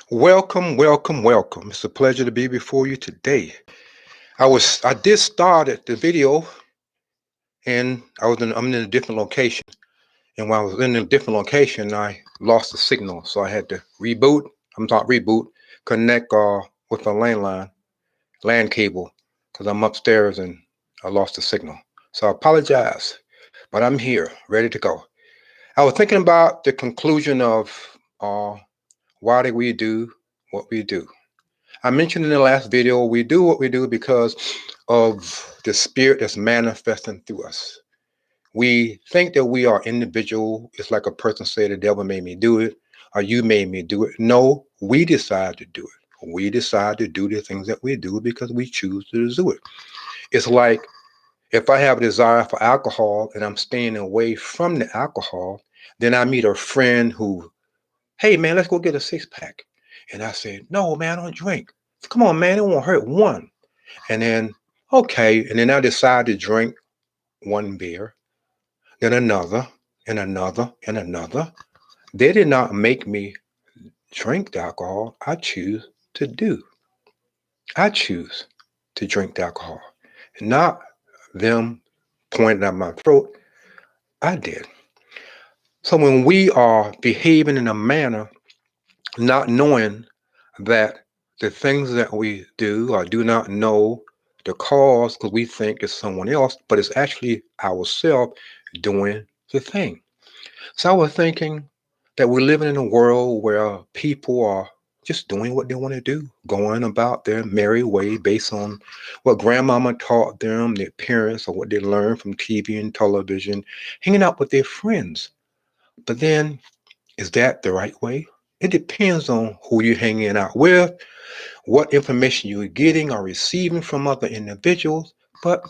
Welcome, welcome, welcome. It's a pleasure to be before you today. I did start at the video and I'm in a different location. And while I was in a different location, I lost the signal. So I had to reboot. I'm not reboot, connect with a landline, land cable, because I'm upstairs and I lost the signal. So I apologize, but I'm here, ready to go. I was thinking about the conclusion of uh, why do we do what we do. I mentioned in the last video, we do what we do because of the spirit that's manifesting through us. We think that we are individual. It's like a person say the devil made me do it or you made me do it. No, we decide to do it. We decide to do the things that we do because we choose to do it. It's like if I have a desire for alcohol and I'm staying away from the alcohol, then I meet a friend who, hey man, let's go get a six pack. And I said, no, man, I don't drink. Come on, man, it won't hurt one. And then, okay. And then I decided to drink one beer, then another, and another, and another. They did not make me drink the alcohol. I choose to do. I choose to drink the alcohol. Not them pointing at my throat. I did. So when we are behaving in a manner, not knowing that the things that we do or do not know the cause because we think it's someone else, but it's actually ourselves doing the thing. So I was thinking that we're living in a world where people are just doing what they want to do, going about their merry way based on what grandmama taught them, their parents, or what they learned from TV and television, hanging out with their friends. But then, is that the right way? It depends on who you're hanging out with, what information you're getting or receiving from other individuals, but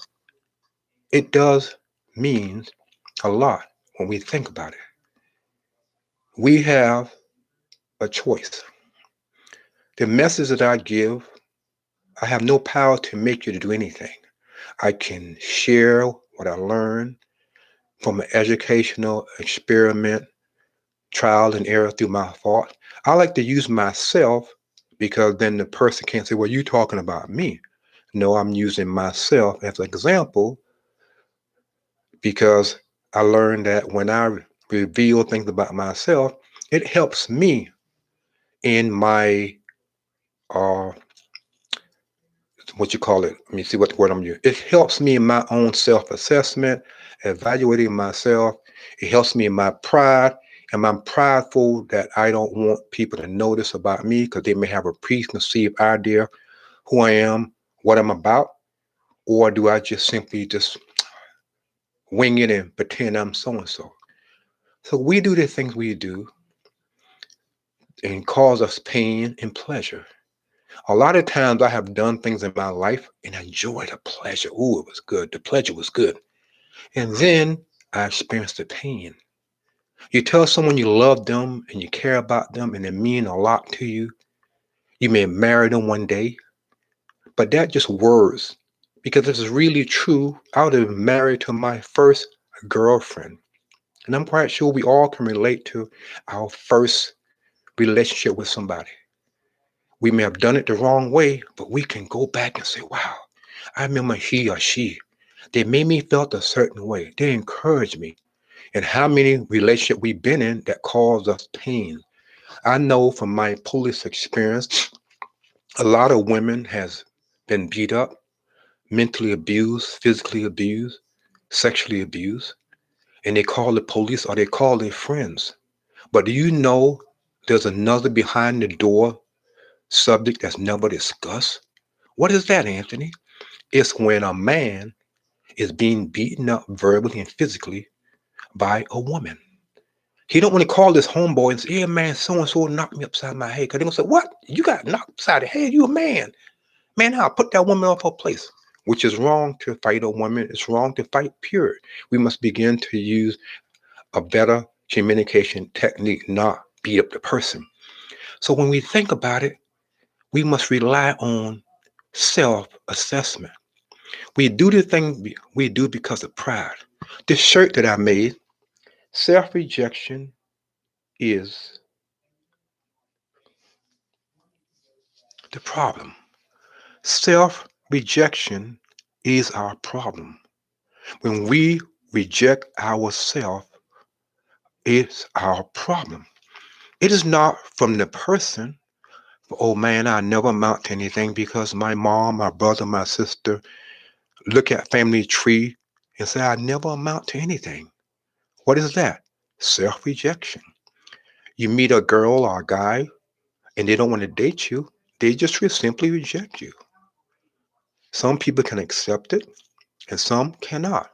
it does mean a lot when we think about it. We have a choice. The message that I give, I have no power to make you to do anything. I can share what I learned from an educational experiment, trial and error through my thought. I like to use myself because then the person can't say, well, you're talking about me. No, I'm using myself as an example because I learned that when I reveal things about myself, it helps me in my uh what you call it. Let me see what word I'm using. It helps me in my own self-assessment, evaluating myself. It helps me in my pride. And I'm prideful that I don't want people to notice about me because they may have a preconceived idea who I am, what I'm about, or do I just simply just wing it and pretend I'm so and so? So we do the things we do and cause us pain and pleasure. A lot of times I have done things in my life and I enjoy the pleasure. Ooh, it was good. The pleasure was good. And then I experienced the pain. You tell someone you love them and you care about them and they mean a lot to you. You may marry them one day, but that just words. Because this is really true. I would have been married to my first girlfriend. And I'm quite sure we all can relate to our first relationship with somebody. We may have done it the wrong way, but we can go back and say, wow, I remember he or she. They made me felt a certain way. They encouraged me. And how many relationships we've been in that caused us pain. I know from my police experience, a lot of women has been beat up, mentally abused, physically abused, sexually abused, and they call the police or they call their friends. But do you know there's another behind the door subject that's never discussed? What is that, Anthony? It's when a man is being beaten up verbally and physically by a woman. He don't want to call this homeboy and say, yeah, man, so-and-so knocked me upside my head. Because they're going to say, what? You got knocked upside the head? You a man. Man, I'll put that woman off her place. Which is wrong to fight a woman. It's wrong to fight, period. We must begin to use a better communication technique, not beat up the person. So when we think about it, we must rely on self-assessment. We do the thing we do because of pride. This shirt that I made, self-rejection is the problem. Self rejection is our problem. When we reject ourselves, it's our problem. It is not from the person. Oh man, I never amount to anything because my mom, my brother, my sister look at family tree and say I never amount to anything. What is that? Self rejection. You meet a girl or a guy and they don't want to date you, they just simply reject you. Some people can accept it and some cannot.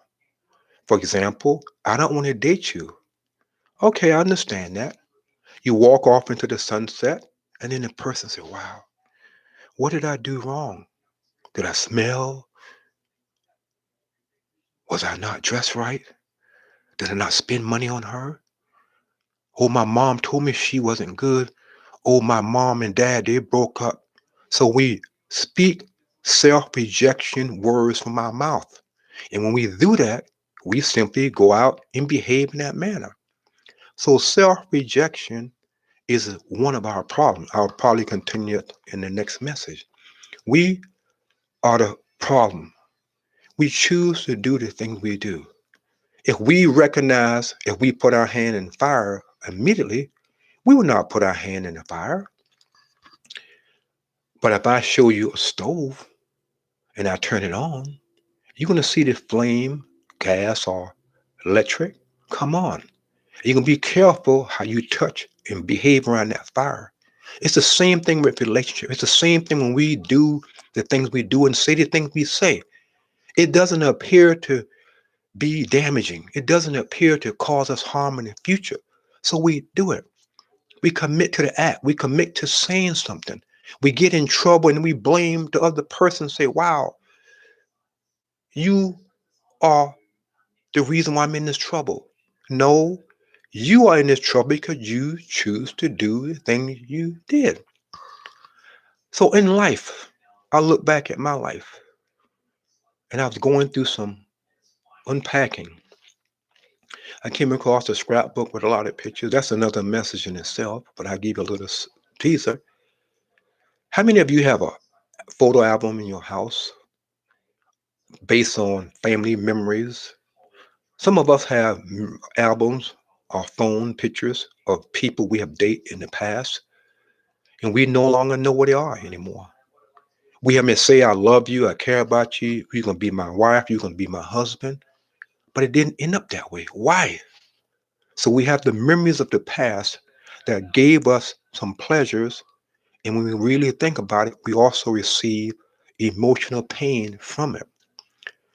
For example, I don't want to date you. Okay, I understand that. You walk off into the sunset and then the person says, wow, what did I do wrong? Did I smell? Was I not dressed right? Did I not spend money on her? Oh, my mom told me she wasn't good. Oh, my mom and dad, they broke up. So we speak self rejection words from our mouth. And when we do that, we simply go out and behave in that manner. So self rejection is one of our problems. I'll probably continue it in the next message. We are the problem. We choose to do the things we do. If we recognize, if we put our hand in fire immediately, we will not put our hand in the fire. But if I show you a stove and I turn it on, you're going to see the flame, gas, or electric come on. You're going to be careful how you touch and behave around that fire. It's the same thing with relationship. It's the same thing when we do the things we do and say the things we say. It doesn't appear to be damaging. It doesn't appear to cause us harm in the future. So we do it. We commit to the act. We commit to saying something. We get in trouble and we blame the other person, say, wow, you are the reason why I'm in this trouble. No, you are in this trouble because you choose to do the thing you did. So in life, I look back at my life and I was going through some unpacking. I came across a scrapbook with a lot of pictures. That's another message in itself, but I'll give you a little teaser. How many of you have a photo album in your house based on family memories? Some of us have albums or phone pictures of people we have dated in the past, and we no longer know where they are anymore. We have been say, I love you, I care about you, you're going to be my wife, you're going to be my husband, but it didn't end up that way. Why? So we have the memories of the past that gave us some pleasures, and when we really think about it, we also receive emotional pain from it.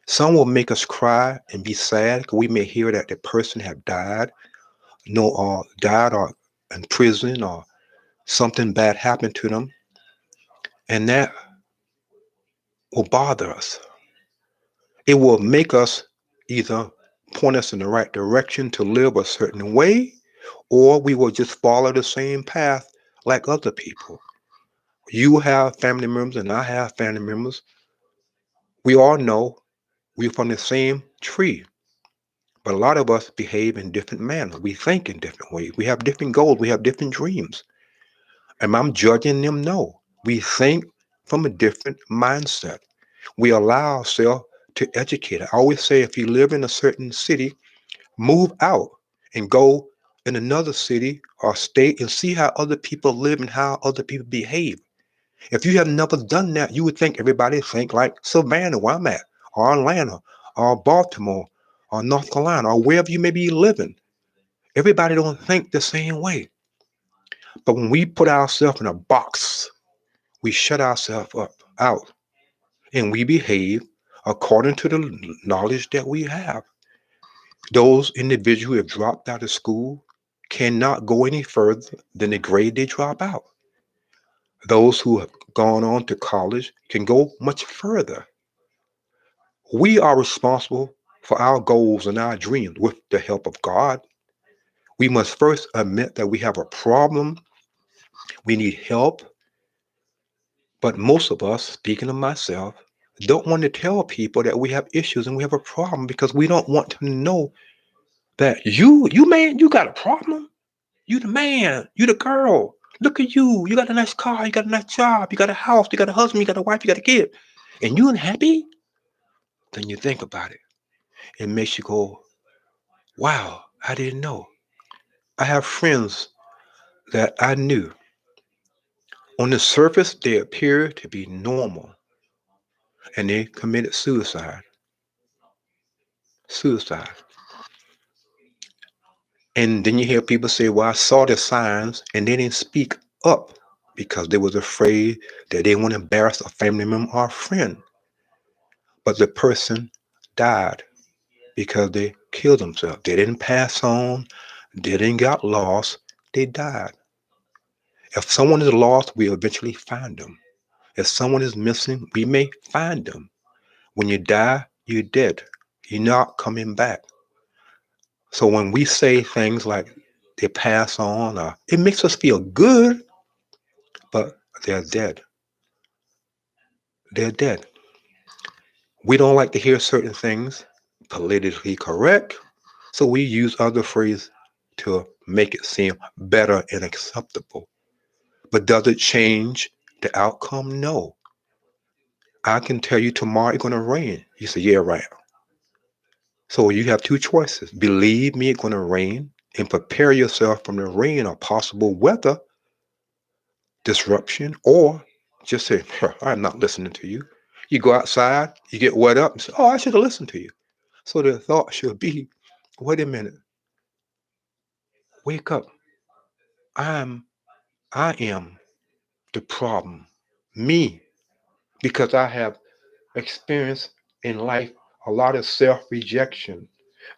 Some will make us cry and be sad because we may hear that the person have died, no, or died or in prison or something bad happened to them, and that will bother us. It will make us either point us in the right direction to live a certain way, or we will just follow the same path like other people. You have family members and I have family members. We all know we're from the same tree, but a lot of us behave in different manners. We think in different ways. We have different goals. We have different dreams. Am I judging them? No. We think from a different mindset. We allow ourselves to educate. I always say if you live in a certain city, move out and go in another city or state and see how other people live and how other people behave. If you have never done that, you would think everybody think like Savannah, where I'm at, or Atlanta, or Baltimore, or North Carolina, or wherever you may be living. Everybody don't think the same way. But when we put ourselves in a box, we shut ourselves up out and we behave according to the knowledge that we have. Those individuals who have dropped out of school cannot go any further than the grade they drop out. Those who have gone on to college can go much further. We are responsible for our goals and our dreams with the help of God. We must first admit that we have a problem, we need help, but most of us, speaking of myself, don't want to tell people that we have issues and we have a problem because we don't want to know that you man, you got a problem. You the man, you the girl. Look at you. You got a nice car. You got a nice job. You got a house. You got a husband. You got a wife. You got a kid. And you unhappy? Then you think about it. It makes you go, wow, I didn't know. I have friends that I knew. On the surface, they appear to be normal. And they committed suicide. Suicide. And then you hear people say, well, I saw the signs, and they didn't speak up because they was afraid that they wouldn't embarrass a family member or a friend. But the person died because they killed themselves. They didn't pass on, they didn't get lost, they died. If someone is lost, we eventually find them. If someone is missing, we may find them. When you die, you're dead. You're not coming back. So when we say things like they pass on, it makes us feel good, but they're dead. They're dead. We don't like to hear certain things politically correct, so we use other phrases to make it seem better and acceptable. But does it change the outcome? No. I can tell you tomorrow it's going to rain. You say, yeah, right. So you have two choices. Believe me, it's going to rain and prepare yourself from the rain or possible weather disruption, or just say, "Huh, I'm not listening to you." You go outside, you get wet up, and say, oh, I should have listened to you. So the thought should be, wait a minute, wake up. I'm, I am the problem. Me, because I have experienced in life a lot of self-rejection,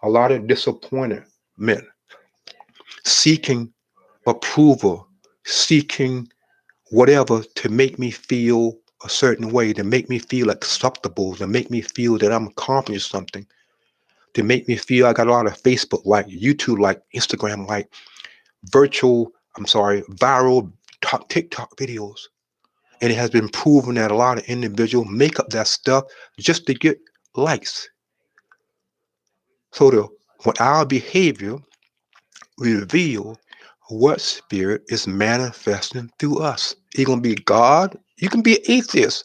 a lot of disappointment, seeking approval, seeking whatever to make me feel a certain way, to make me feel acceptable, to make me feel that I'm accomplishing something, to make me feel I got a lot of Facebook like, YouTube like, Instagram like, viral TikTok videos. And it has been proven that a lot of individuals make up that stuff just to get likes. So when our behavior reveal what spirit is manifesting through us. You're gonna be God, you can be atheist,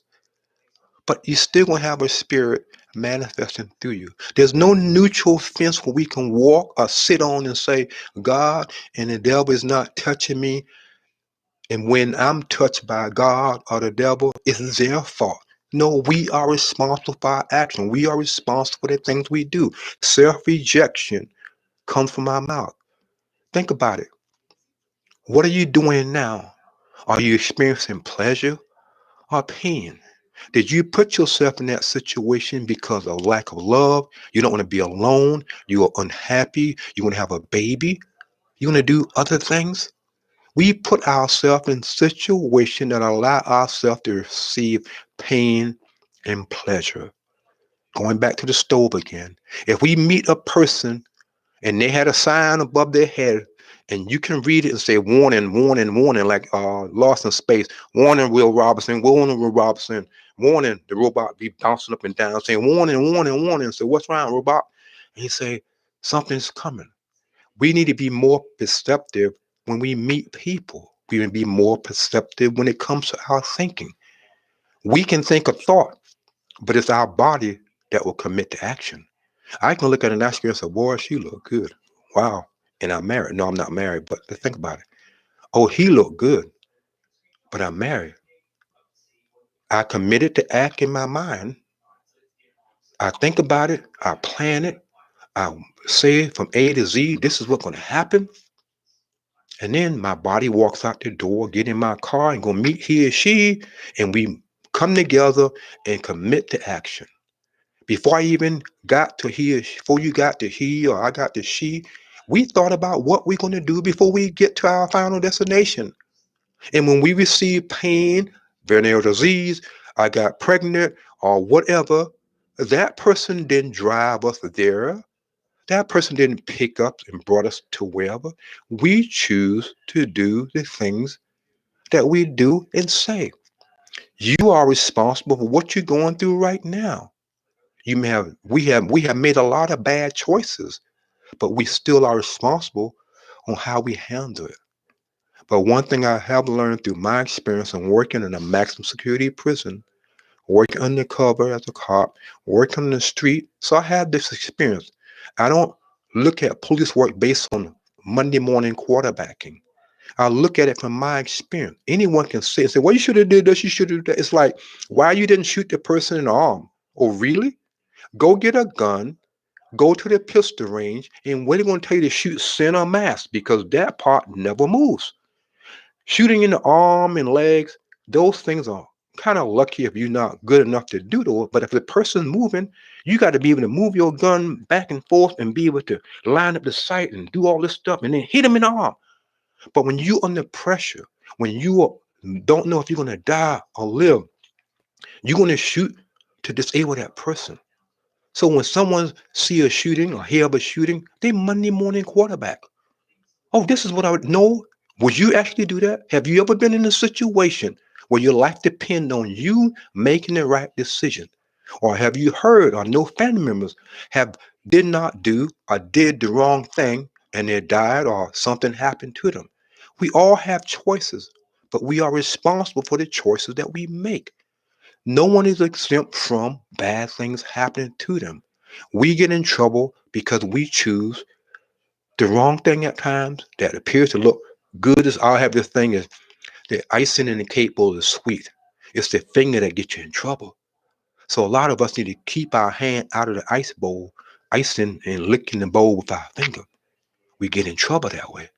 but you still gonna have a spirit manifesting through you. There's no neutral fence where we can walk or sit on and say, God and the devil is not touching me. And when I'm touched by God or the devil, it's their fault. No, we are responsible for our action. We are responsible for the things we do. Self-rejection comes from our mouth. Think about it. What are you doing now? Are you experiencing pleasure or pain? Did you put yourself in that situation because of lack of love? You don't want to be alone. You are unhappy. You want to have a baby. You want to do other things. We put ourselves in situations that allow ourselves to receive pain and pleasure. Going back to the stove again. If we meet a person and they had a sign above their head, and you can read it and say warning, warning, warning, like Lost in Space, warning, Will Robinson, warning, the robot be bouncing up and down saying warning, warning, warning. So what's wrong, robot? And he say something's coming. We need to be more perceptive when we meet people. We need to be more perceptive when it comes to our thinking. We can think a thought, but it's our body that will commit to action. I can look at an actress and say, boy, she look good. Wow. And I'm married. No, I'm not married, but think about it. Oh, he looked good, but I'm married. I committed to act in my mind. I think about it. I plan it. I say from A to Z, this is what's going to happen. And then my body walks out the door, get in my car and go meet he or she. And we come together and commit to action. Before I even got to he, before you got to he or I got to she, we thought about what we're going to do before we get to our final destination. And when we receive pain, venereal disease, I got pregnant, or whatever, that person didn't drive us there. That person didn't pick up and brought us to wherever. We choose to do the things that we do and say. You are responsible for what you're going through right now. You may have we have made a lot of bad choices, but we still are responsible on how we handle it. But one thing I have learned through my experience in working in a maximum security prison, working undercover as a cop, working on the street, so I have this experience. I don't look at police work based on Monday morning quarterbacking. I look at it from my experience. Anyone can say, well, you should have did this, you should have did that. It's like, why you didn't shoot the person in the arm? Oh, really? Go get a gun, go to the pistol range, and what are they going to tell you to shoot center mass? Because that part never moves. Shooting in the arm and legs, those things are kind of lucky if you're not good enough to do those. But if the person's moving, you got to be able to move your gun back and forth and be able to line up the sight and do all this stuff and then hit them in the arm. But when you under pressure, when you don't know if you're going to die or live, you're going to shoot to disable that person. So when someone see a shooting or hear of a shooting, they Monday morning quarterback. Oh, this is what I would know. Would you actually do that? Have you ever been in a situation where your life depends on you making the right decision? Or have you heard or know family members have did not do or did the wrong thing and they died or something happened to them? We all have choices, but we are responsible for the choices that we make. No one is exempt from bad things happening to them. We get in trouble because we choose the wrong thing at times that appears to look good. As I have this thing is the icing in the cake bowl is sweet. It's the finger that gets you in trouble. So a lot of us need to keep our hand out of the ice bowl, icing and licking the bowl with our finger. We get in trouble that way.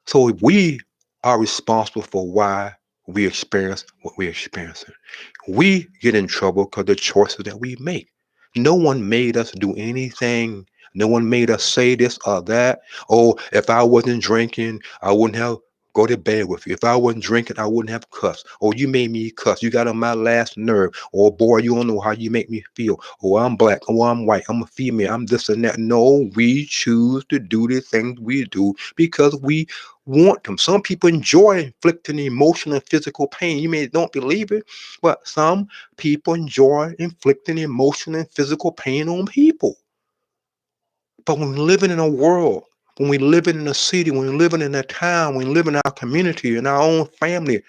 So we are responsible for why we experience what we're experiencing. We get in trouble because of the choices that we make. No one made us do anything. No one made us say this or that. Oh, if I wasn't drinking, I wouldn't have go to bed with you. If I wasn't drinking, I wouldn't have cussed. Oh, you made me cuss. You got on my last nerve. Oh, boy, you don't know how you make me feel. Oh, I'm black. Oh, I'm white. I'm a female. I'm this and that. No, we choose to do the things we do because we want them. Some people enjoy inflicting emotional and physical pain. You may don't believe it, but some people enjoy inflicting emotional and physical pain on people. But when we're living in a world, when we're living in a city, when we're living in a town, when we live in our community, in our own family,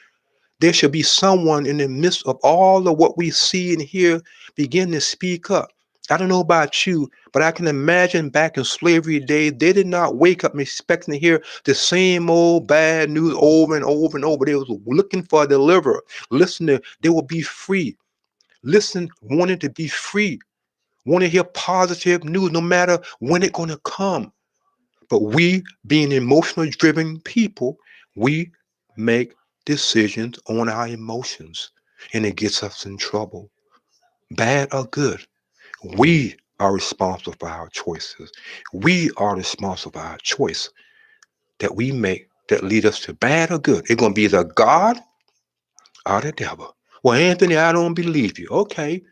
there should be someone in the midst of all of what we see and hear begin to speak up. I don't know about you, but I can imagine back in slavery days, they did not wake up expecting to hear the same old bad news over and over and over. They was looking for a deliverer. Listening, they will be free. Listen, wanting to be free, want to hear positive news, no matter when it's going to come. But we, being emotionally driven people, we make decisions on our emotions, and it gets us in trouble, bad or good. We are responsible for our choices. We are responsible for our choice that we make that lead us to bad or good. It's going to be either God or the devil. Well, Anthony, I don't believe you. Okay,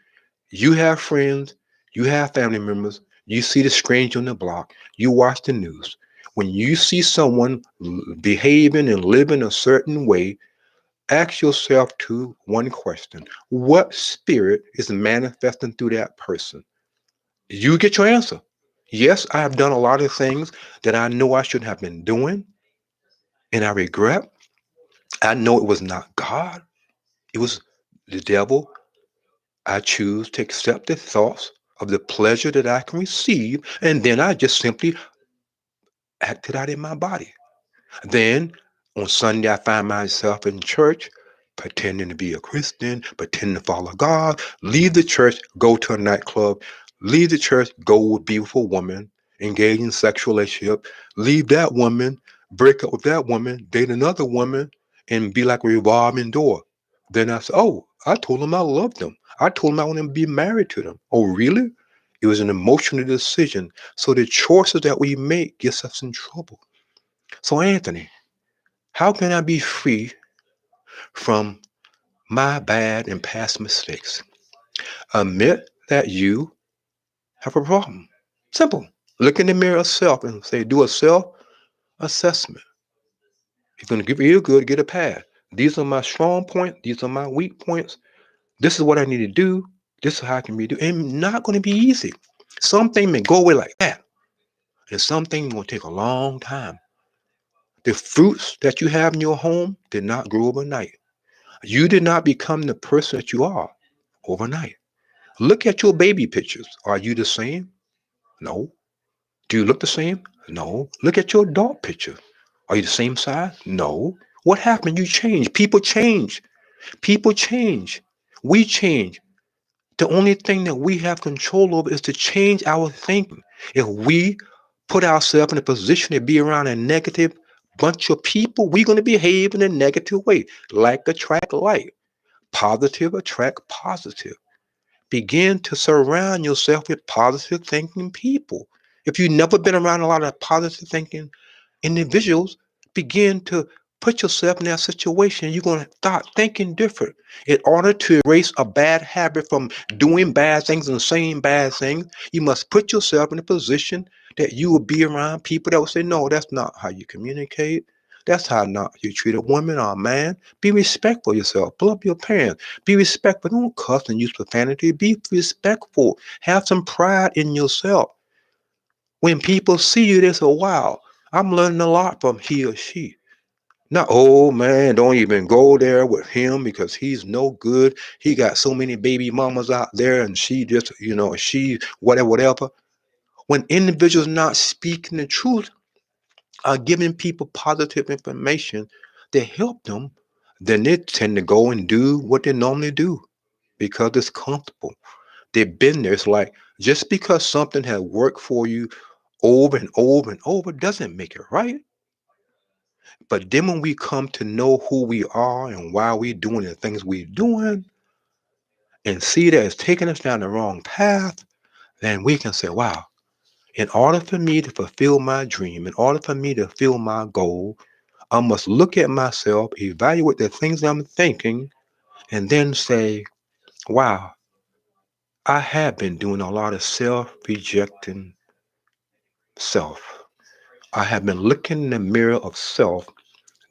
you have friends, you have family members, you see the stranger on the block, you watch the news. When you see someone behaving and living a certain way, ask yourself one question. What spirit is manifesting through that person? You get your answer. Yes, I have done a lot of things that I know I shouldn't have been doing, and I regret. I know it was not God, it was the devil. I choose to accept the thoughts of the pleasure that I can receive, and then I just simply act it out in my body. Then on Sunday, I find myself in church, pretending to be a Christian, pretending to follow God, leave the church, go to a nightclub, leave the church, go be with a woman, engage in sexual relationship, leave that woman, break up with that woman, date another woman, and be like a revolving door. Then I said, oh, I told him I loved them. I told him I wanted to be married to them. Oh, really? It was an emotional decision. So the choices that we make gets us in trouble. So Anthony, how can I be free from my bad and past mistakes? Admit that you have a problem. Simple. Look in the mirror of self and say, do a self assessment. If you're going to get real good, get a pad. These are my strong points. These are my weak points. This is what I need to do. This is how I can be doing. And not going to be easy. Some things may go away like that. And some things will take a long time. The fruits that you have in your home did not grow overnight. You did not become the person that you are overnight. Look at your baby pictures. Are you the same? No. Do you look the same? No. Look at your adult picture. Are you the same size? No. What happened? You change. People change. People change. We change. The only thing that we have control over is to change our thinking. If we put ourselves in a position to be around a negative bunch of people, we're going to behave in a negative way. Like attract like. Positive attract positive. Begin to surround yourself with positive thinking people. If you've never been around a lot of positive thinking individuals, begin to put yourself in that situation. You're going to start thinking different. In order to erase a bad habit from doing bad things and saying bad things, you must put yourself in a position that you will be around people that will say, no, that's not how you communicate. That's how not you treat a woman or a man. Be respectful of yourself. Pull up your pants. Be respectful. Don't cuss and use profanity. Be respectful. Have some pride in yourself. When people see you, they say, wow, I'm learning a lot from he or she. Not, oh man, don't even go there with him because he's no good. He got so many baby mamas out there and she just, she, whatever, whatever. When individuals not speaking the truth are giving people positive information to help them, then they tend to go and do what they normally do because it's comfortable. They've been there. It's like just because something has worked for you over and over and over doesn't make it right. But then when we come to know who we are and why we're doing the things we're doing and see that it's taking us down the wrong path, then we can say, wow, in order for me to fulfill my dream, in order for me to fulfill my goal, I must look at myself, evaluate the things I'm thinking, and then say, wow, I have been doing a lot of self rejecting self. I have been looking in the mirror of self,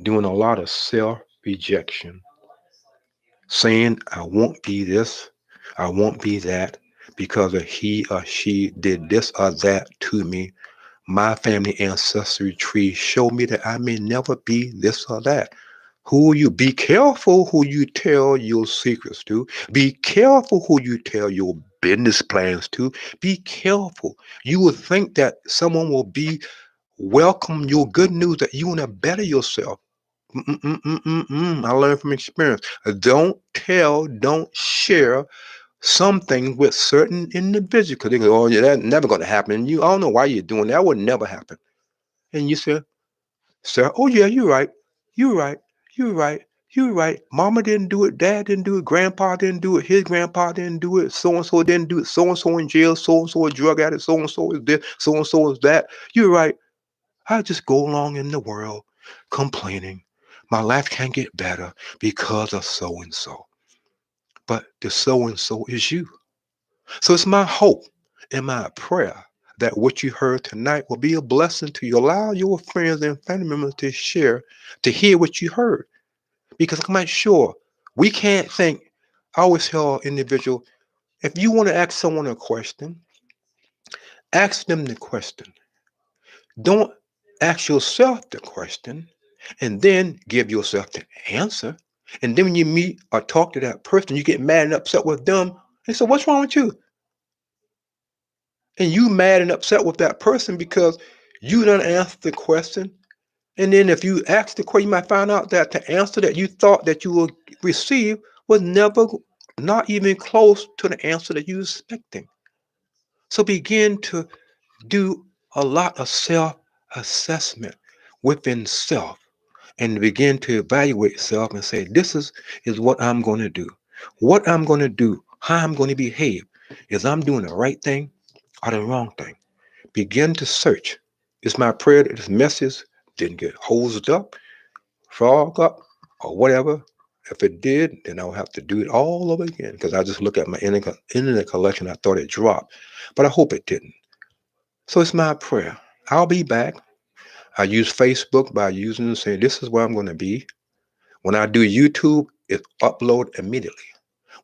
doing a lot of self rejection, saying, I won't be this, I won't be that, because of he or she did this or that to me. My family ancestry tree show me that I may never be this or that. Who you be careful who you tell your secrets to. Be careful who you tell your business plans to. Be careful. You will think that someone will be welcome your good news that you want to better yourself. I learned from experience. Don't share something with certain individuals because they go, oh, yeah, that's never going to happen. You, I don't know why you're doing that. That would never happen. And you say, sir, oh, yeah, you're right. You're right. You're right. You're right. Mama didn't do it. Dad didn't do it. Grandpa didn't do it. His grandpa didn't do it. So and so didn't do it. So and so in jail. So and so a drug addict. So and so is this. So and so is that. You're right. I just go along in the world complaining. My life can't get better because of so and so. But the so and so is you. So it's my hope and my prayer that what you heard tonight will be a blessing to you. Allow your friends and family members to share, to hear what you heard. Because I'm not sure. We can't think. I always tell individual, if you want to ask someone a question, ask them the question. Don't ask yourself the question and then give yourself the answer. And then when you meet or talk to that person, you get mad and upset with them. They say, what's wrong with you? And you mad and upset with that person because you didn't answer the question. And then if you ask the question, you might find out that the answer that you thought that you would receive was never, not even close to the answer that you were expecting. So begin to do a lot of self-assessment within self and begin to evaluate self and say, this is what I'm going to do. What I'm going to do, how I'm going to behave. Is I'm doing the right thing or the wrong thing? Begin to search. It's my prayer that this message didn't get hosed up, frog up, or whatever. If it did, then I'll have to do it all over again because I just look at my internet collection. I thought it dropped, but I hope it didn't. So it's my prayer. I'll be back. I use Facebook by using and saying this is where I'm going to be. When I do YouTube, it upload immediately.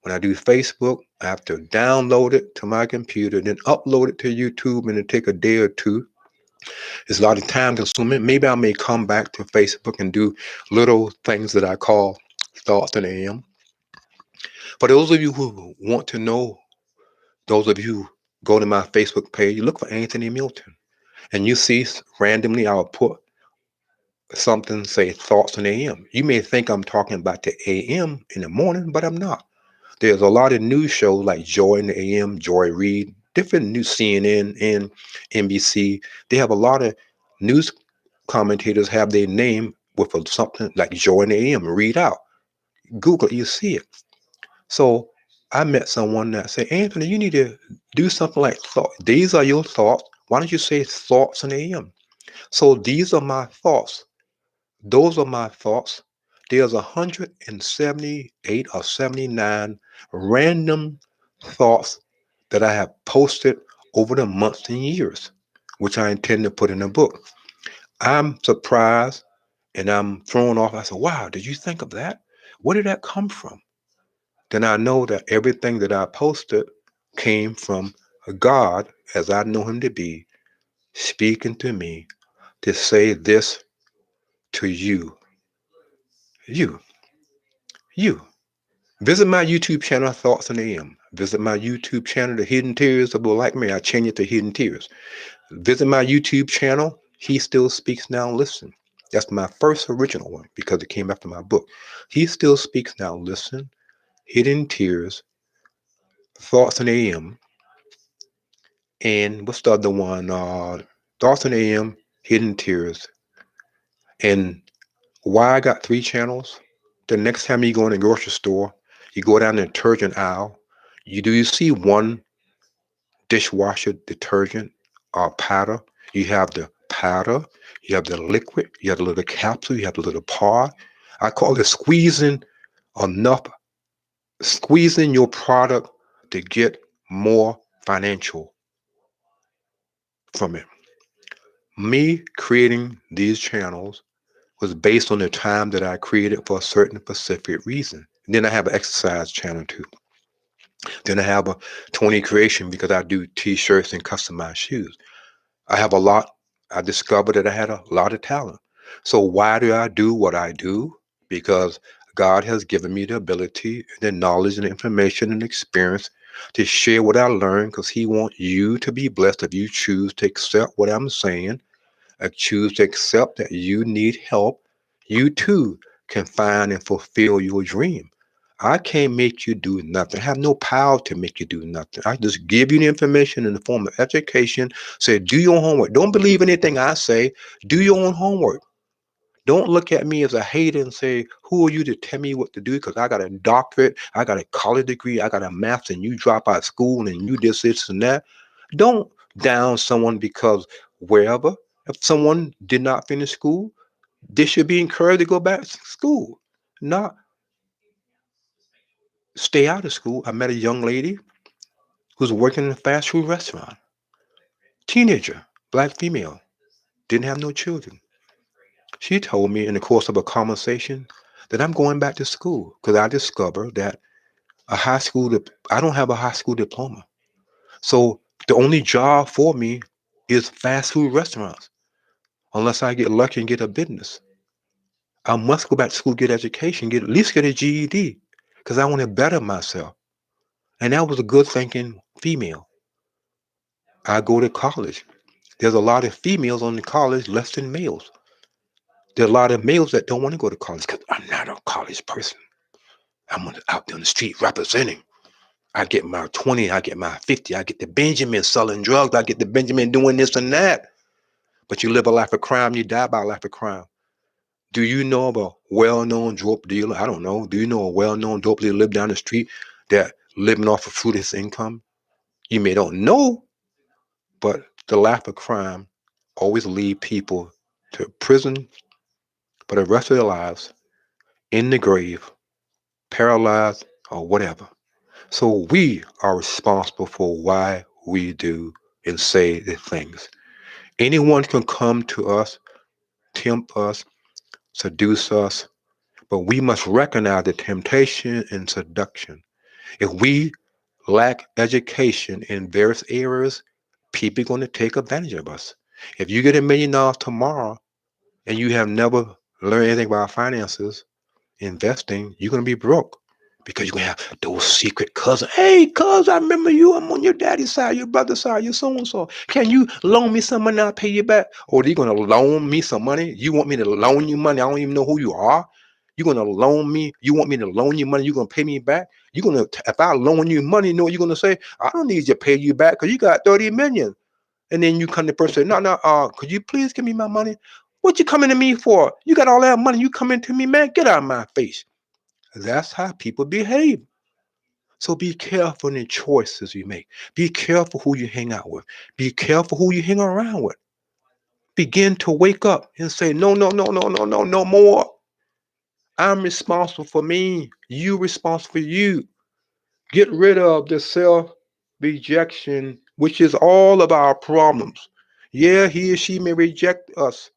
When I do Facebook, I have to download it to my computer, then upload it to YouTube, and it take a day or two. It's a lot of time consuming. Maybe I may come back to Facebook and do little things that I call thoughts in AM. For those of you who want to know, those of you who go to my Facebook page, you look for Anthony Milton, and you see randomly I'll put something say thoughts in AM. You may think I'm talking about the AM in the morning, but I'm not. There's a lot of news shows like Joy in the AM, Joy Reid, different news, CNN and NBC. They have a lot of news commentators have their name with something like Joy in the AM. Read out, Google, you see it. So I met someone that said, Anthony, you need to do something like thought. These are your thoughts. Why don't you say thoughts in AM? So these are my thoughts. Those are my thoughts. There's 178 or 79 random thoughts that I have posted over the months and years, which I intend to put in a book. I'm surprised and I'm thrown off. I said, wow, did you think of that? Where did that come from? Then I know that everything that I posted came from God, as I know Him to be, speaking to me to say this to you. You, you. Visit my YouTube channel, Thoughts in AM. Visit my YouTube channel, The Hidden Tears of Black Man. I change it to Hidden Tears. Visit my YouTube channel, He Still Speaks Now, Listen. That's my first original one because it came after my book. He Still Speaks Now, Listen, Hidden Tears, Thoughts in AM, and what's the other one? Thoughts in AM, Hidden Tears. And why I got three channels? The next time you go in the grocery store, you go down the detergent aisle, you see one dishwasher detergent or powder. You have the powder, you have the liquid, you have the little capsule, you have the little pod. I call it enough, squeezing your product to get more financial from it. Me creating these channels was based on the time that I created for a certain specific reason. And then I have an exercise channel too. Then I have a 20 creation because I do t-shirts and customized shoes. I have a lot. I discovered that I had a lot of talent. So why do I do what I do? Because God has given me the ability, the knowledge and information and experience to share what I learned because He wants you to be blessed if you choose to accept what I'm saying. I choose to accept that you need help. You too can find and fulfill your dream. I can't make you do nothing. I have no power to make you do nothing. I just give you the information in the form of education. Say, do your homework. Don't believe anything I say. Do your own homework. Don't look at me as a hater and say, who are you to tell me what to do? Because I got a doctorate, I got a college degree, I got a master's, and you drop out of school and you this and that. Don't down someone because wherever, if someone did not finish school, they should be encouraged to go back to school, not stay out of school. I met a young lady who's working in a fast food restaurant, teenager, black female, didn't have no children. She told me in the course of a conversation that I'm going back to school because I discovered that I don't have a high school diploma. So the only job for me is fast food restaurants, unless I get lucky and get a business. I must go back to school, get education, get at least get a GED because I want to better myself. And that was a good thinking female. I go to college. There's a lot of females on the college less than males. There are a lot of males that don't want to go to college because I'm not a college person. Out there on the street representing. I get my 20, I get my 50, I get the Benjamin selling drugs, I get the Benjamin doing this and that. But you live a life of crime, you die by a life of crime. Do you know of a well-known dope dealer? I don't know. Do you know a well-known dope dealer live down the street that living off of fruit his income? You may don't know, but the life of crime always lead people to prison for the rest of their lives, in the grave, paralyzed, or whatever. So we are responsible for why we do and say the things. Anyone can come to us, tempt us, seduce us, but we must recognize the temptation and seduction. If we lack education in various areas, people are going to take advantage of us. If you get $1 million tomorrow and you have never learned anything about finances, investing, you're gonna be broke because you're gonna have those secret cousins. Hey, cuz, I remember you. I'm on your daddy's side, your brother's side, your so and so. Can you loan me some money? I'll pay you back. Or are you gonna loan me some money? You want me to loan you money? I don't even know who you are. You're gonna loan me. You want me to loan you money? You're gonna pay me back. You're gonna, if I loan you money, you know what you're gonna say? I don't need to pay you back because you got 30 million. And then you come to the person and say, no, could you please give me my money? What you coming to me for? You got all that money. You coming to me, man? Get out of my face. That's how people behave. So be careful in the choices you make. Be careful who you hang out with. Be careful who you hang around with. Begin to wake up and say, no, no, no, no, no, no, no more. I'm responsible for me. You responsible for you. Get rid of the self rejection, which is all of our problems. Yeah, he or she may reject us,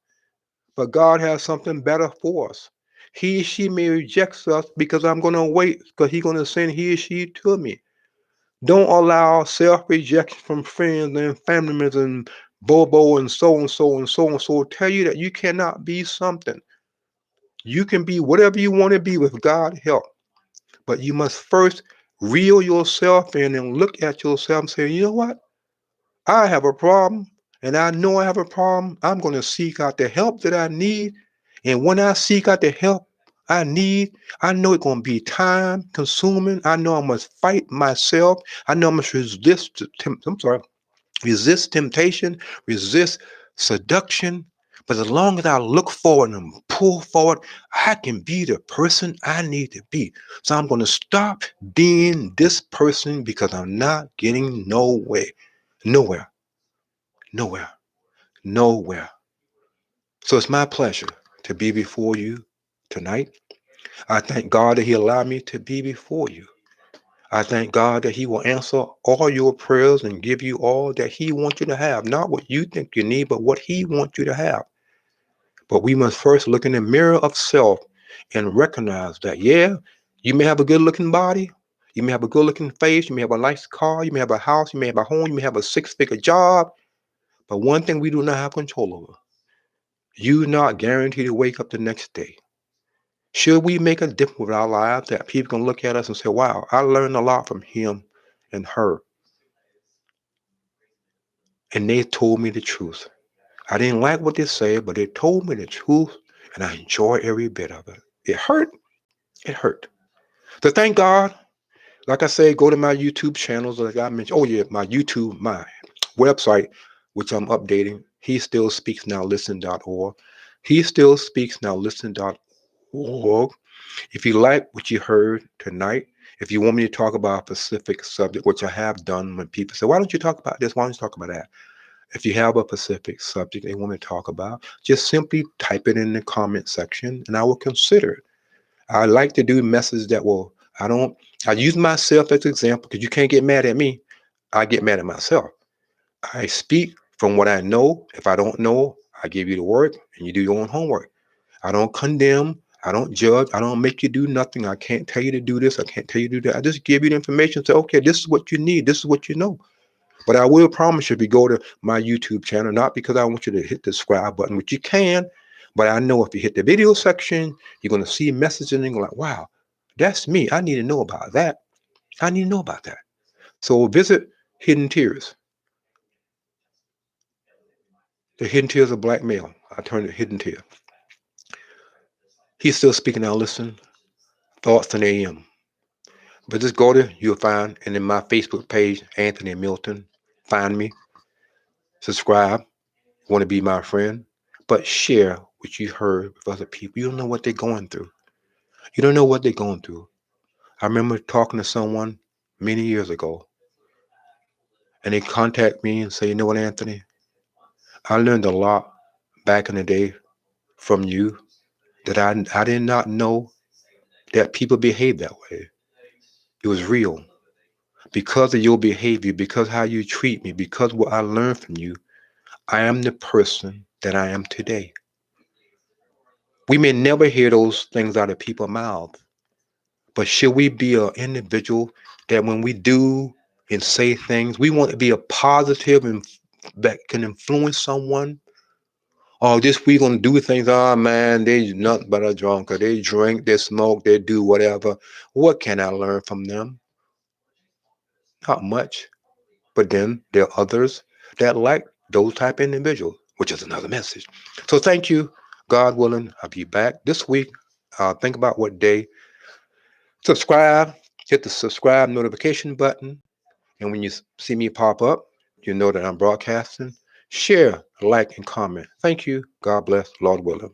but God has something better for us. He or she may reject us because I'm going to wait because he's going to send he or she to me. Don't allow self-rejection from friends and family members and Bobo and so and so and so and so tell you that you cannot be something. You can be whatever you want to be with God's help. But you must first reel yourself in and look at yourself and say, you know what? I have a problem and I know I have a problem. I'm going to seek out the help that I need. And when I seek out the help I need, I know it's going to be time consuming. I know I must fight myself. I know I must resist temptation, resist seduction. But as long as I look forward and pull forward, I can be the person I need to be. So I'm going to stop being this person because I'm not getting nowhere, nowhere, nowhere, nowhere. So it's my pleasure to be before you tonight. I thank God that He allowed me to be before you. I thank God that He will answer all your prayers and give you all that He wants you to have. Not what you think you need, but what He wants you to have. But we must first look in the mirror of self and recognize that, yeah, you may have a good looking body. You may have a good looking face. You may have a nice car. You may have a house. You may have a home. You may have a 6-figure job. But one thing we do not have control over, you not guaranteed to wake up the next day. Should we make a difference with our lives that people can look at us and say, wow, I learned a lot from him and her. And they told me the truth. I didn't like what they said, but they told me the truth, and I enjoy every bit of it. It hurt. It hurt. So thank God. Like I said, go to my YouTube channels, like I mentioned. Oh yeah, my YouTube, my website, which I'm updating. He still speaks now. Listen.org. He still speaks now. Listen.org. If you like what you heard tonight, if you want me to talk about a specific subject, which I have done when people say, why don't you talk about this? Why don't you talk about that? If you have a specific subject they want me to talk about, just simply type it in the comment section and I will consider it. I like to do messages that will, I use myself as an example because you can't get mad at me. I get mad at myself. I speak from what I know. If I don't know, I give you the word and you do your own homework. I don't condemn. I don't judge. I don't make you do nothing. I can't tell you to do this. I can't tell you to do that. I just give you the information. Say, okay, this is what you need. This is what you know. But I will promise you, if you go to my YouTube channel, not because I want you to hit the subscribe button, which you can, but I know if you hit the video section, you're going to see messages and you're like, wow, that's me. I need to know about that. I need to know about that. So visit Hidden Tears. The Hidden Tears of Black Male. I turned it Hidden Tear. He's still speaking now. Listen, Thoughts in AM. But just go there, you'll find, and in my Facebook page, Anthony Milton, find me, subscribe, want to be my friend, but share what you heard with other people. You don't know what they're going through. You don't know what they're going through. I remember talking to someone many years ago, and they contact me and say, you know what, Anthony, I learned a lot back in the day from you that I did not know that people behave that way. It was real. Because of your behavior, because how you treat me, because what I learned from you, I am the person that I am today. We may never hear those things out of people's mouths, but should we be an individual that when we do and say things, we want to be a positive and that can influence someone. Oh, this we gonna do things. Oh man, they nothing but a drunker. They drink, they smoke, they do whatever. What can I learn from them? Not much. But then there are others that like those type of individuals, which is another message. So thank you. God willing, I'll be back this week. Think about what day. Subscribe. Hit the subscribe notification button. And when you see me pop up, you know that I'm broadcasting. Share, like, and comment. Thank you. God bless. Lord willing.